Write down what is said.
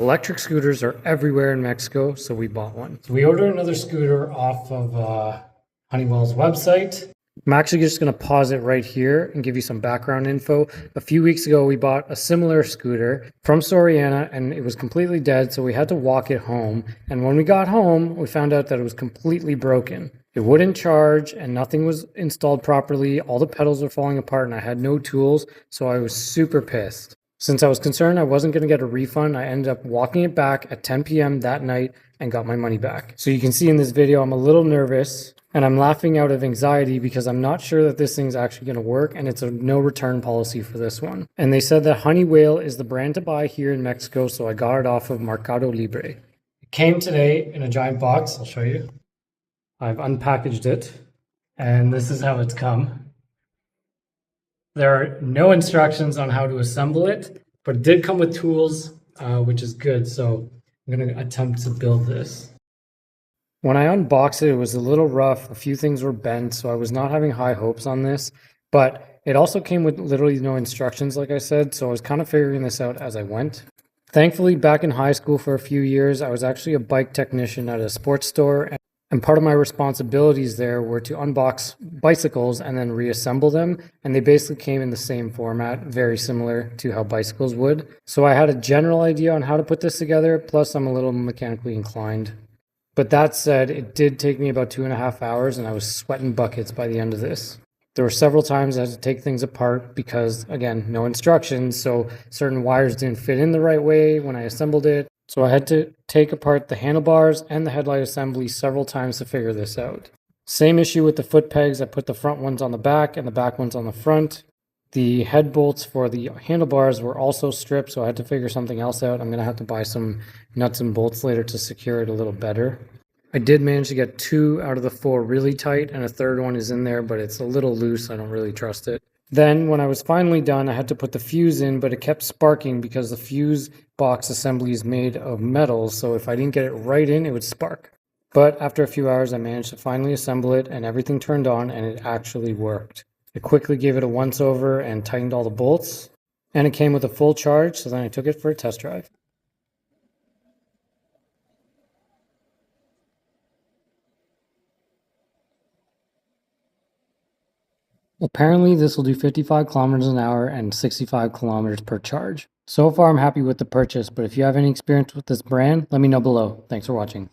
Electric scooters are everywhere in Mexico, so we bought one. So we ordered another scooter off of Honeywell's website. I'm actually just going to pause it right here and give you some background info. A few weeks ago, we bought a similar scooter from Soriana and it was completely dead, so we had to walk it home. And when we got home, we found out that it was completely broken. It wouldn't charge and nothing was installed properly. All the pedals were falling apart and I had no tools, so I was super pissed. Since I was concerned I wasn't going to get a refund, I ended up walking it back at 10 p.m. that night and got my money back. So you can see in this video, I'm a little nervous and I'm laughing out of anxiety because I'm not sure that this thing's actually going to work, and it's a no return policy for this one. And they said that Honeywell is the brand to buy here in Mexico, so I got it off of Mercado Libre. It came today in a giant box. I'll show you. I've unpackaged it and this is how it's come. There are no instructions on how to assemble it, but it did come with tools, which is good. So I'm going to attempt to build this. When I unboxed it, it was a little rough. A few things were bent, so I was not having high hopes on this. But it also came with literally no instructions, like I said, so I was kind of figuring this out as I went. Thankfully, back in high school for a few years, I was actually a bike technician at a sports store. And part of my responsibilities there were to unbox bicycles and then reassemble them. And they basically came in the same format, very similar to how bicycles would. So I had a general idea on how to put this together, plus I'm a little mechanically inclined. But that said, it did take me about 2.5 hours and I was sweating buckets by the end of this. There were several times I had to take things apart because, again, no instructions, so certain wires didn't fit in the right way when I assembled it. So I had to take apart the handlebars and the headlight assembly several times to figure this out. Same issue with the foot pegs. I put the front ones on the back and the back ones on the front. The head bolts for the handlebars were also stripped, so I had to figure something else out. I'm going to have to buy some nuts and bolts later to secure it a little better. I did manage to get 2 out of the 4 really tight, and a third one is in there, but it's a little loose. I don't really trust it. Then when I was finally done, I had to put the fuse in, but it kept sparking because the fuse box assembly is made of metal, so if I didn't get it right in, it would spark. But after a few hours, I managed to finally assemble it, and everything turned on, and it actually worked. I quickly gave it a once-over and tightened all the bolts, and it came with a full charge, so then I took it for a test drive. Apparently, this will do 55 kilometers an hour and 65 kilometers per charge. So far, I'm happy with the purchase, but if you have any experience with this brand, let me know below. Thanks for watching.